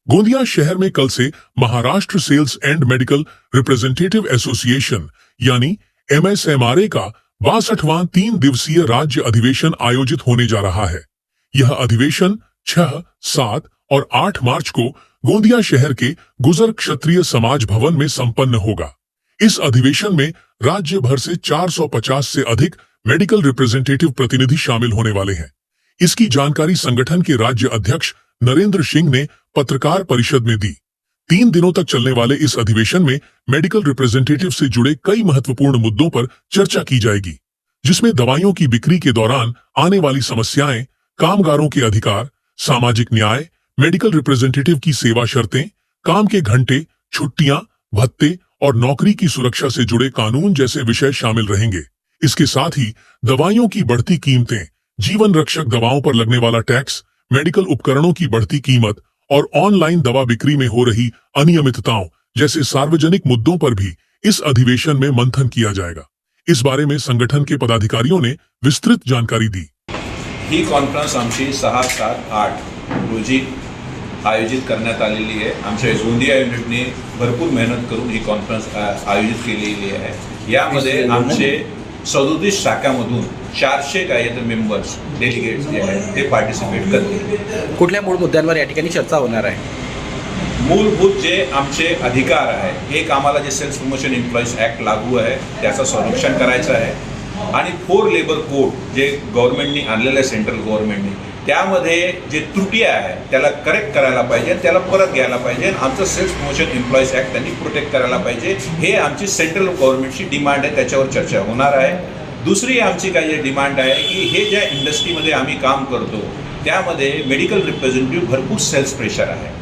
गोंदिया शहर में कल से Maharashtra sales and medical representative association यानी MSMRA का 62वां 3 दिवसीय राज्य अधिवेशन आयोजित होने जा रहा है। यह अधिवेशन 6, 7 और 8 मार्च को गोंदिया शहर के गुजर क्षत्रिय समाज भवन में संपन्न होगा। इस अधिवेशन में राज्य भर से 450 से अधिक मेडिकल रिप्रेजेंटेटिव प्रतिनिधि शामिल होने वाले हैं। इसकी जानकारी संगठन के राज्य अध्यक्ष नरेंद्र सिंह ने पत्रकार परिषद में दी। 3 दिनों तक चलने वाले इस अधिवेशन में मेडिकल रिप्रेजेंटेटिव से जुड़े कई महत्वपूर्ण मुद्दों पर चर्चा की जाएगी, जिसमें दवाइयों की बिक्री के दौरान आने वाली समस्याएं, कामगारों के अधिकार, सामाजिक न्याय, मेडिकल रिप्रेजेंटेटिव की सेवा शर्तें, काम के घंटे, छुट्टियां, भत्ते और नौकरी की सुरक्षा से जुड़े कानून जैसे विषय शामिल रहेंगे। इसके साथ ही दवाइयों की बढ़ती कीमतें, जीवन रक्षक दवाओं पर लगने वाला टैक्स, मेडिकल उपकरणों की बढ़ती कीमत और ऑनलाइन दवा बिक्री में हो रही अनियमितताओं जैसे सार्वजनिक मुद्दों पर भी इस अधिवेशन में मंथन किया जाएगा। इस बारे में संगठन के पदाधिकारियों ने विस्तृत जानकारी दी। ही कॉन्फरन्स आमची 6, 7, 8 रोजी आयोजित करण्यात आलेली आहे। आमच्या गोंदिया युनिटने भरपूर मेहनत करून ही कॉन्फरन्स आयोजित केलेली आहे। यामध्ये आमचे 37 शाखांमधून 400 काही मेंबर्स डेलिगेट्स जे आहेत ते पार्टिसिपेट करतील। कुठल्या मूळ मुद्द्यांवर या ठिकाणी चर्चा होणार आहे? मूलभूत जे आमचे अधिकार आहे, एक आम्हाला जे सेल्स प्रमोशन एम्प्लॉईज ॲक्ट लागू आहे त्याचं संरक्षण करायचं आहे आणि 4 लेबर कोड जे गव्हर्नमेंटनी आणलेलं आहे, सेंट्रल गव्हर्नमेंटनी, त्यामध्ये जे त्रुटी आहे त्याला करेक्ट करायला पाहिजे, त्याला परत घ्यायला पाहिजे। आमचं सेल्स प्रमोशन एम्प्लॉईज ॲक्ट त्यांनी प्रोटेक्ट करायला पाहिजे, हे आमची सेंट्रल गव्हर्नमेंटची डिमांड आहे, त्याच्यावर चर्चा होणार आहे। दुसरी आमची काही डिमांड आहे की हे ज्या इंडस्ट्रीमध्ये आम्ही काम करतो त्यामध्ये मेडिकल रिप्रेझेंटेटिव्ह भरपूर सेल्स प्रेशर आहे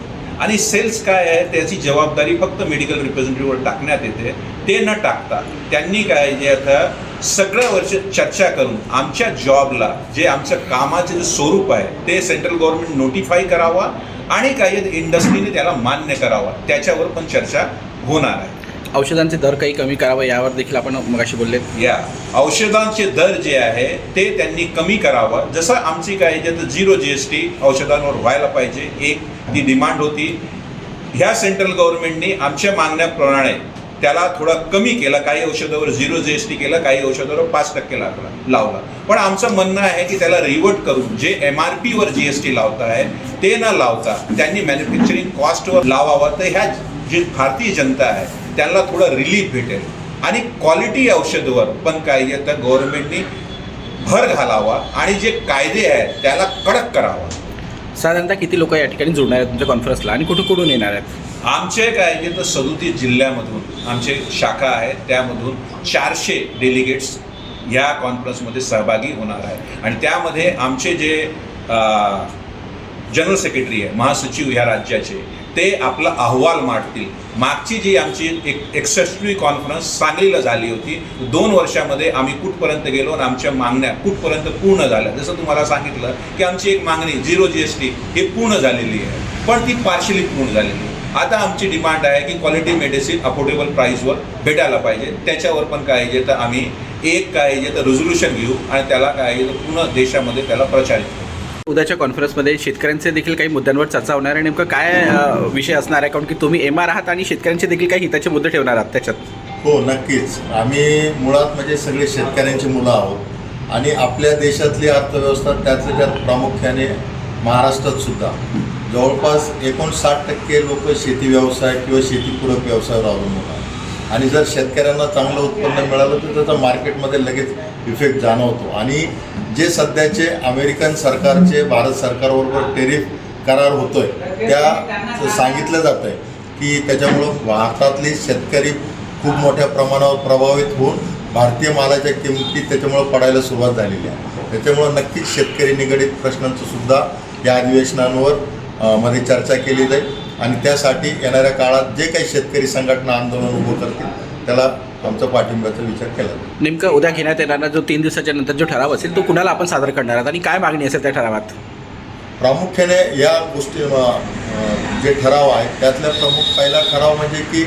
आणि सेल्स काय आहे त्याची जबाबदारी फक्त मेडिकल रिप्रेझेंटेटिव्हवर टाकण्यात येते। ते न टाकता त्यांनी काय जे आता सगळ्या वर्ष चर्चा करून आमच्या जॉबला जे आमचं कामाचे जे स्वरूप आहे ते सेंट्रल गव्हर्नमेंट नोटिफाय करावा आणि काही इंडस्ट्रीने त्याला मान्य करावा, त्याच्यावर पण चर्चा होणार आहे। औषधांचे दर काही कमी करावे यावर देखील आपण मगाशी बोललेत। या औषधांचे दर जे आहे ते त्यांनी कमी करावं, जसं आमची काय जे 0 GST औषधांवर व्हायला पाहिजे, एक ती डिमांड होती। ह्या सेंट्रल गव्हर्नमेंटने आमच्या मागण्याप्रमाणे त्याला थोडा कमी केला, काही औषधावर 0 GST केलं, काही औषधावर 5% लावला। पण आमचं म्हणणं आहे की त्याला रिवर्ट करून जे MRP वर GST लावता आहे ते न लावता त्यांनी मॅन्युफॅक्चरिंग कॉस्टवर लावावं, तर ह्या जी भारतीय जनता आहे त्यांना थोडा रिलीफ भेटेल आणि क्वालिटी औषधावर पण काय तर गव्हर्नमेंटनी भर घालावा आणि जे कायदे आहेत त्याला कडक करावा। साधारणतः किती लोक या ठिकाणी जोडणार आहेत तुमच्या कॉन्फरन्सला आणि कुठून कुठून येणार आहेत? आमचे काय जे तर 37 जिल्ह्यामधून आमचे शाखा आहेत, त्यामधून 400 डेलिगेट्स या कॉन्फरन्समध्ये सहभागी होणार आहे आणि त्यामध्ये आमचे जे जनरल सेक्रेटरी आहे, महासचिव ह्या राज्याचे, ते आपला अहवाल मांडतील। मागची जी आमची एक 61वी कॉन्फरन्स सांगलीला झाली होती, 2 वर्षामध्ये आम्ही कुठपर्यंत गेलो आणि आमच्या मागण्या कुठपर्यंत पूर्ण झाल्या। जसं तुम्हाला सांगितलं की आमची एक मागणी 0 GST ही पूर्ण झालेली आहे, पण ती पार्शली पूर्ण झालेली आहे। आता आमची डिमांड आहे की क्वालिटी मेडिसिन अफोर्डेबल प्राईसवर भेटायला पाहिजे, त्याच्यावर पण काय जे तर आम्ही एक काय जे तर रेझोल्युशन घेऊ आणि त्याला काय जे पूर्ण देशामध्ये त्याला प्रचारित करू। उद्याच्या कॉन्फरन्समध्ये शेतकऱ्यांचे देखील काही मुद्द्यांवर चर्चा होणार आहे। नेमकं काय विषय असणार आहे, कारण की तुम्ही MR आहात आणि शेतकऱ्यांचे देखील काही हिताचे मुद्दे ठेवणार आहात त्याच्यात? हो, नक्कीच। आम्ही मुळात म्हणजे सगळे शेतकऱ्यांची मुलं आहोत आणि आपल्या देशातली अर्थव्यवस्था त्यातल्या त्यात प्रामुख्याने महाराष्ट्रात सुद्धा जवळपास 59% लोक शेती व्यवसाय किंवा शेतीपूरक व्यवसायावर अवलंबून आहेत आणि जर शेतकऱ्यांना चांगलं उत्पन्न मिळालं तर त्याचा मार्केटमध्ये लगेच इफेक्ट जाणवतो आणि जे सध्याचे अमेरिकन सरकारचे भारत सरकारबरोबर टेरिफ करार होतोय त्या सांगितलं जातं आहे की त्याच्यामुळं भारतातले शेतकरी खूप मोठ्या प्रमाणावर प्रभावित होऊन भारतीय मालाच्या किमती त्याच्यामुळं पडायला सुरुवात झालेली आहे। त्याच्यामुळं नक्कीच शेतकरी निगडित प्रश्नांचं सुद्धा या अधिवेशनांवर मध्ये चर्चा केली जाईल आणि त्यासाठी येणाऱ्या काळात जे काही शेतकरी संघटना आंदोलन उभं करतील त्याला आमचा पाठिंब्याचा विचार केला जाईल। नेमकं उद्या घेण्यात येणारा जो 3 दिवसाच्या नंतर जो ठराव असेल तो कुणाला आपण सादर करणार आहात आणि काय मागणी असेल त्या ठरावात? प्रामुख्याने या गोष्टी जे ठराव आहेत त्यातला प्रमुख पहिला ठराव म्हणजे की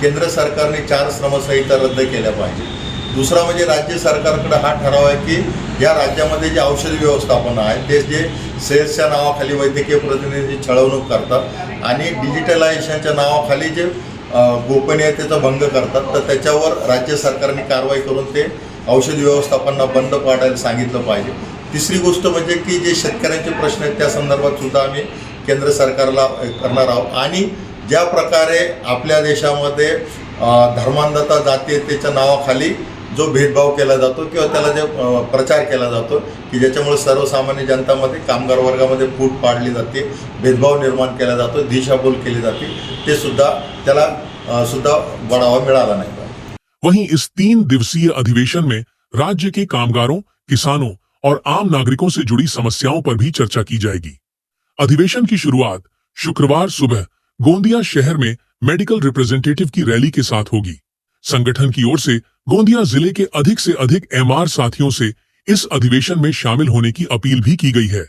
केंद्र सरकारने 4 श्रमसंहिता रद्द केल्या पाहिजे। दुसरा म्हणजे राज्य सरकारकडे हा ठराव आहे की या राज्यामध्ये जे औषधी व्यवस्थापन आहे ते जे सेल्सच्या नावाखाली वैद्यकीय प्रतिनिधी छळवणूक करतात आणि डिजिटलायझेशनच्या नावाखाली जे गोपनीयतेचा भंग करतात, तर त्याच्यावर राज्य सरकारने कारवाई करून ते औषधी व्यवस्थापनाला बंद पाडायला सांगितलं पाहिजे. तिसरी गोष्ट म्हणजे की जे शेतकऱ्यांचे प्रश्न आहेत त्या संदर्भात सुद्धा आम्ही केंद्र सरकारला करणार आहोत. आणि ज्या प्रकारे आपल्या देशामध्ये धर्मांधता जातीयतेच्या नावाखाली जो भेदभाव केला जातो किंवा त्याला जे प्रचार केला जातो की ज्याच्यामुळे सर्वसामान्य जनतामध्ये कामगार वर्गामध्ये फूट पाडली जाते, भेदभाव निर्माण केला जातो, दिशाभूल केली जाते, ते सुद्धा त्याला सुद्धा बढ़ावा मिळाला नाही. वहीं इस 3 दिवसीय अधिवेशन में राज्य के कामगारों, किसानों और आम नागरिकों से जुड़ी समस्याओं पर भी चर्चा की जाएगी. अधिवेशन की शुरुआत शुक्रवार सुबह गोंदिया शहर में मेडिकल रिप्रेजेंटेटिव की रैली के साथ होगी. संगठन की ओर से गोंदिया जिले के अधिक से अधिक एमआर साथियों से इस अधिवेशन में शामिल होने की अपील भी की गई है.